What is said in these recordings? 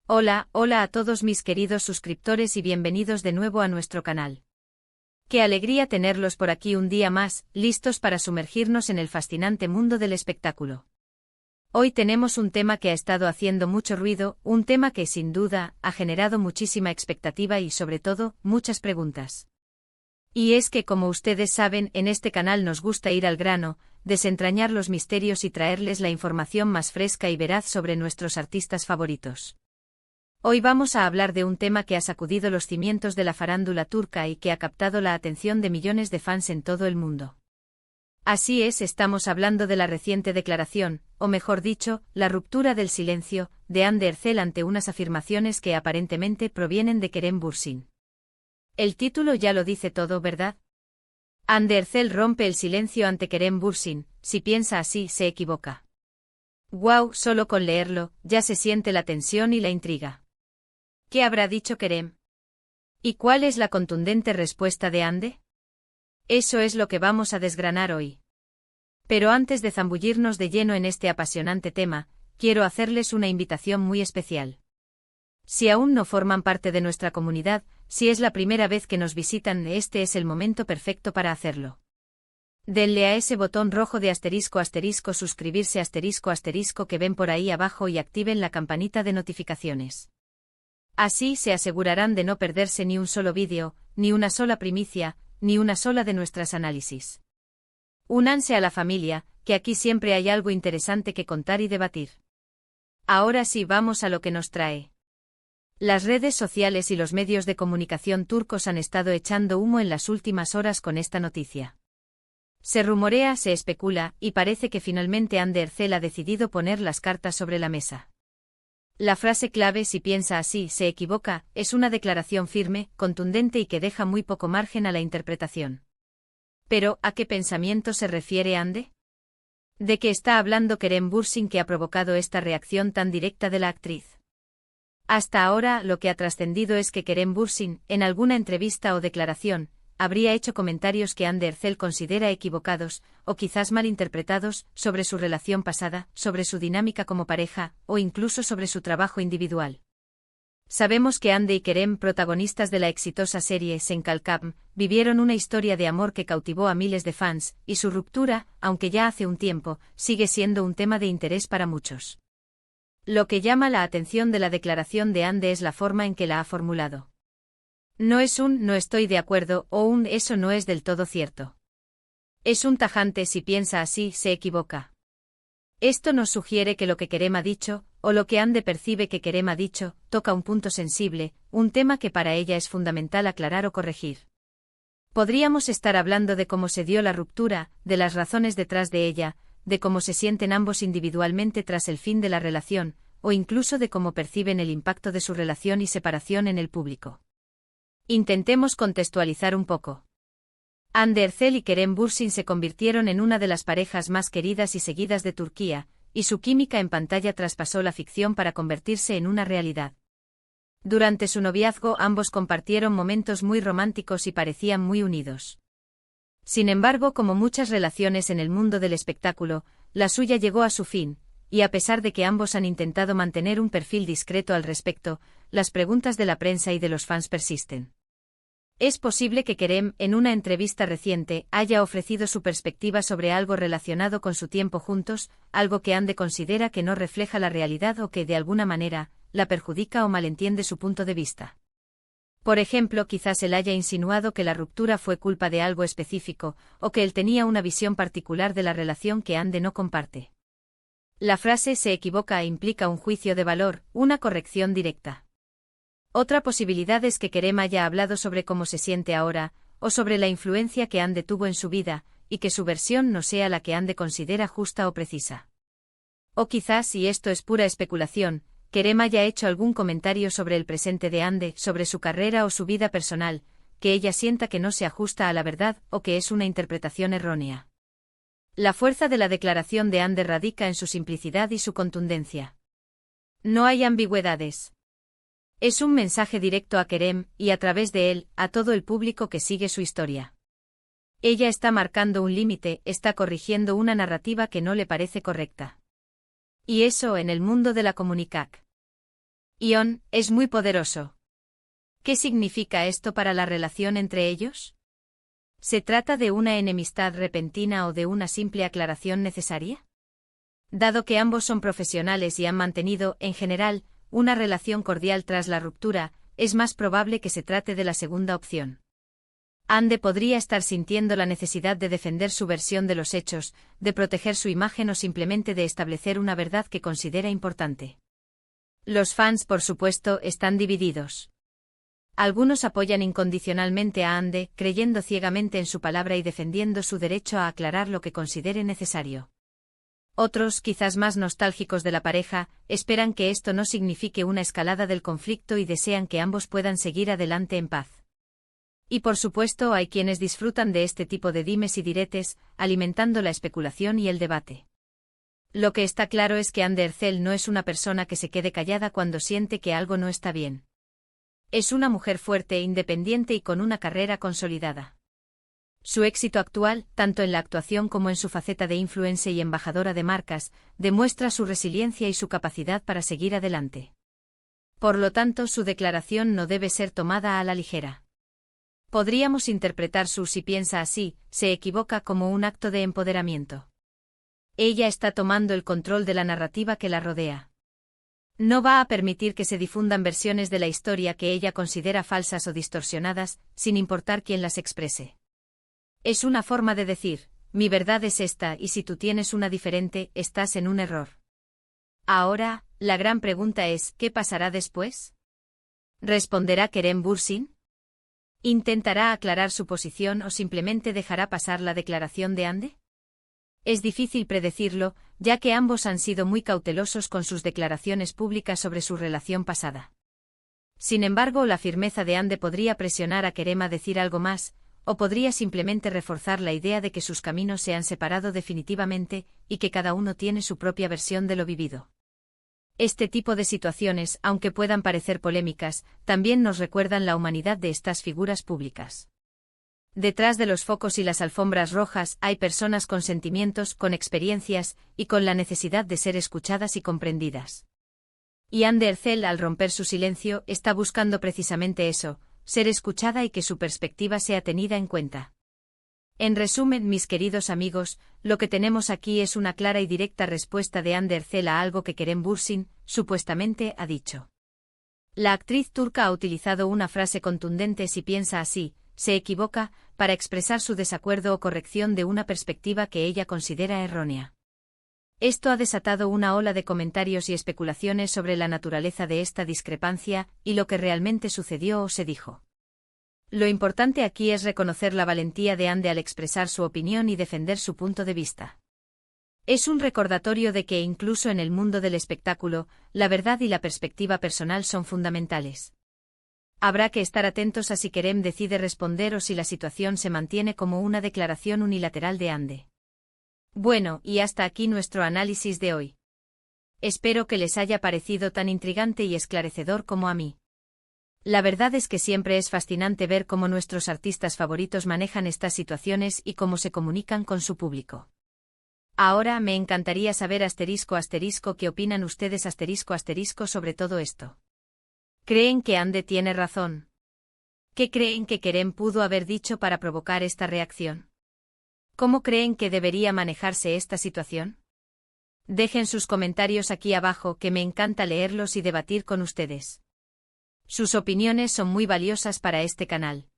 Hola, hola a todos mis queridos suscriptores y bienvenidos de nuevo a nuestro canal. Qué alegría tenerlos por aquí un día más, listos para sumergirnos en el fascinante mundo del espectáculo. Hoy tenemos un tema que ha estado haciendo mucho ruido, un tema que sin duda ha generado muchísima expectativa y sobre todo, muchas preguntas. Y es que como ustedes saben, en este canal nos gusta ir al grano, desentrañar los misterios y traerles la información más fresca y veraz sobre nuestros artistas favoritos. Hoy vamos a hablar de un tema que ha sacudido los cimientos de la farándula turca y que ha captado la atención de millones de fans en todo el mundo. Así es, estamos hablando de la reciente declaración, o mejor dicho, la ruptura del silencio, de Hande Erçel ante unas afirmaciones que aparentemente provienen de Kerem Bürsin. El título ya lo dice todo, ¿verdad? Hande Erçel rompe el silencio ante Kerem Bürsin, si piensa así, se equivoca. ¡Guau! Solo con leerlo, ya se siente la tensión y la intriga. ¿Qué habrá dicho Kerem? ¿Y cuál es la contundente respuesta de Hande? Eso es lo que vamos a desgranar hoy. Pero antes de zambullirnos de lleno en este apasionante tema, quiero hacerles una invitación muy especial. Si aún no forman parte de nuestra comunidad, si es la primera vez que nos visitan, este es el momento perfecto para hacerlo. Denle a ese botón rojo de *** suscribirse *** que ven por ahí abajo y activen la campanita de notificaciones. Así se asegurarán de no perderse ni un solo vídeo, ni una sola primicia, ni una sola de nuestras análisis. Únanse a la familia, que aquí siempre hay algo interesante que contar y debatir. Ahora sí, vamos a lo que nos trae. Las redes sociales y los medios de comunicación turcos han estado echando humo en las últimas horas con esta noticia. Se rumorea, se especula, y parece que finalmente Hande Erçel ha decidido poner las cartas sobre la mesa. La frase clave, si piensa así, se equivoca, es una declaración firme, contundente y que deja muy poco margen a la interpretación. Pero, ¿a qué pensamiento se refiere Hande? ¿De qué está hablando Kerem Bürsin que ha provocado esta reacción tan directa de la actriz? Hasta ahora, lo que ha trascendido es que Kerem Bürsin, en alguna entrevista o declaración, habría hecho comentarios que Hande Erçel considera equivocados, o quizás malinterpretados, sobre su relación pasada, sobre su dinámica como pareja, o incluso sobre su trabajo individual. Sabemos que Hande y Kerem, protagonistas de la exitosa serie Sen Kalkam, vivieron una historia de amor que cautivó a miles de fans, y su ruptura, aunque ya hace un tiempo, sigue siendo un tema de interés para muchos. Lo que llama la atención de la declaración de Hande es la forma en que la ha formulado. No es un «no estoy de acuerdo» o un «eso no es del todo cierto». Es un tajante «si piensa así, se equivoca». Esto nos sugiere que lo que Kerem ha dicho, o lo que Hande percibe que Kerem ha dicho, toca un punto sensible, un tema que para ella es fundamental aclarar o corregir. Podríamos estar hablando de cómo se dio la ruptura, de las razones detrás de ella, de cómo se sienten ambos individualmente tras el fin de la relación, o incluso de cómo perciben el impacto de su relación y separación en el público. Intentemos contextualizar un poco. Hande Erçel y Kerem Bürsin se convirtieron en una de las parejas más queridas y seguidas de Turquía, y su química en pantalla traspasó la ficción para convertirse en una realidad. Durante su noviazgo ambos compartieron momentos muy románticos y parecían muy unidos. Sin embargo, como muchas relaciones en el mundo del espectáculo, la suya llegó a su fin, y a pesar de que ambos han intentado mantener un perfil discreto al respecto, las preguntas de la prensa y de los fans persisten. Es posible que Kerem, en una entrevista reciente, haya ofrecido su perspectiva sobre algo relacionado con su tiempo juntos, algo que Hande considera que no refleja la realidad o que, de alguna manera, la perjudica o malentiende su punto de vista. Por ejemplo, quizás él haya insinuado que la ruptura fue culpa de algo específico, o que él tenía una visión particular de la relación que Hande no comparte. La frase «se equivoca» implica un juicio de valor, una corrección directa. Otra posibilidad es que Kerem haya hablado sobre cómo se siente ahora, o sobre la influencia que Hande tuvo en su vida, y que su versión no sea la que Hande considera justa o precisa. O quizás, y esto es pura especulación, Kerem haya hecho algún comentario sobre el presente de Hande, sobre su carrera o su vida personal, que ella sienta que no se ajusta a la verdad o que es una interpretación errónea. La fuerza de la declaración de Hande radica en su simplicidad y su contundencia. No hay ambigüedades. Es un mensaje directo a Kerem, y a través de él, a todo el público que sigue su historia. Ella está marcando un límite, está corrigiendo una narrativa que no le parece correcta. Y eso en el mundo de la comunicación. Ion, es muy poderoso. ¿Qué significa esto para la relación entre ellos? ¿Se trata de una enemistad repentina o de una simple aclaración necesaria? Dado que ambos son profesionales y han mantenido, en general, una relación cordial tras la ruptura, es más probable que se trate de la segunda opción. Ande podría estar sintiendo la necesidad de defender su versión de los hechos, de proteger su imagen o simplemente de establecer una verdad que considera importante. Los fans, por supuesto, están divididos. Algunos apoyan incondicionalmente a Ande, creyendo ciegamente en su palabra y defendiendo su derecho a aclarar lo que considere necesario. Otros, quizás más nostálgicos de la pareja, esperan que esto no signifique una escalada del conflicto y desean que ambos puedan seguir adelante en paz. Y por supuesto hay quienes disfrutan de este tipo de dimes y diretes, alimentando la especulación y el debate. Lo que está claro es que Ande Ercel no es una persona que se quede callada cuando siente que algo no está bien. Es una mujer fuerte, independiente y con una carrera consolidada. Su éxito actual, tanto en la actuación como en su faceta de influencer y embajadora de marcas, demuestra su resiliencia y su capacidad para seguir adelante. Por lo tanto, su declaración no debe ser tomada a la ligera. Podríamos interpretar su "si piensa así, se equivoca" como un acto de empoderamiento. Ella está tomando el control de la narrativa que la rodea. No va a permitir que se difundan versiones de la historia que ella considera falsas o distorsionadas, sin importar quién las exprese. Es una forma de decir, mi verdad es esta y si tú tienes una diferente, estás en un error. Ahora, la gran pregunta es, ¿qué pasará después? ¿Responderá Kerem Bürsin? ¿Intentará aclarar su posición o simplemente dejará pasar la declaración de Ande? Es difícil predecirlo, ya que ambos han sido muy cautelosos con sus declaraciones públicas sobre su relación pasada. Sin embargo, la firmeza de Ande podría presionar a Kerem a decir algo más, o podría simplemente reforzar la idea de que sus caminos se han separado definitivamente, y que cada uno tiene su propia versión de lo vivido. Este tipo de situaciones, aunque puedan parecer polémicas, también nos recuerdan la humanidad de estas figuras públicas. Detrás de los focos y las alfombras rojas hay personas con sentimientos, con experiencias, y con la necesidad de ser escuchadas y comprendidas. Y Ande Ercel, al romper su silencio, está buscando precisamente eso, ser escuchada y que su perspectiva sea tenida en cuenta. En resumen, mis queridos amigos, lo que tenemos aquí es una clara y directa respuesta de Ande Ercel a algo que Kerem Bürsin, supuestamente, ha dicho. La actriz turca ha utilizado una frase contundente "si piensa así, se equivoca", para expresar su desacuerdo o corrección de una perspectiva que ella considera errónea. Esto ha desatado una ola de comentarios y especulaciones sobre la naturaleza de esta discrepancia y lo que realmente sucedió o se dijo. Lo importante aquí es reconocer la valentía de Ande al expresar su opinión y defender su punto de vista. Es un recordatorio de que incluso en el mundo del espectáculo, la verdad y la perspectiva personal son fundamentales. Habrá que estar atentos a si Kerem decide responder o si la situación se mantiene como una declaración unilateral de Ande. Bueno, y hasta aquí nuestro análisis de hoy. Espero que les haya parecido tan intrigante y esclarecedor como a mí. La verdad es que siempre es fascinante ver cómo nuestros artistas favoritos manejan estas situaciones y cómo se comunican con su público. Ahora me encantaría saber qué opinan ustedes sobre todo esto. ¿Creen que Ande tiene razón? ¿Qué creen que Kerem pudo haber dicho para provocar esta reacción? ¿Cómo creen que debería manejarse esta situación? Dejen sus comentarios aquí abajo, que me encanta leerlos y debatir con ustedes. Sus opiniones son muy valiosas para este canal.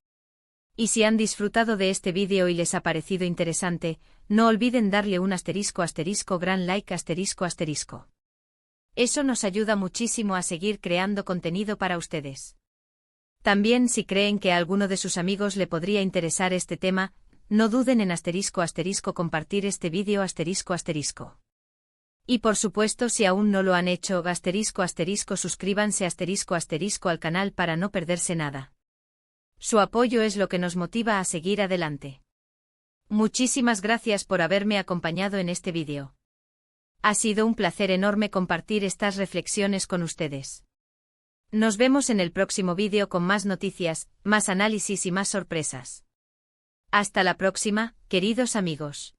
Y si han disfrutado de este vídeo y les ha parecido interesante, no olviden darle un gran like ***. Eso nos ayuda muchísimo a seguir creando contenido para ustedes. También, si creen que a alguno de sus amigos le podría interesar este tema, no duden en compartir este vídeo ***. Y por supuesto, si aún no lo han hecho, suscríbanse al canal para no perderse nada. Su apoyo es lo que nos motiva a seguir adelante. Muchísimas gracias por haberme acompañado en este vídeo. Ha sido un placer enorme compartir estas reflexiones con ustedes. Nos vemos en el próximo vídeo con más noticias, más análisis y más sorpresas. Hasta la próxima, queridos amigos.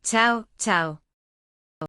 Chao, chao.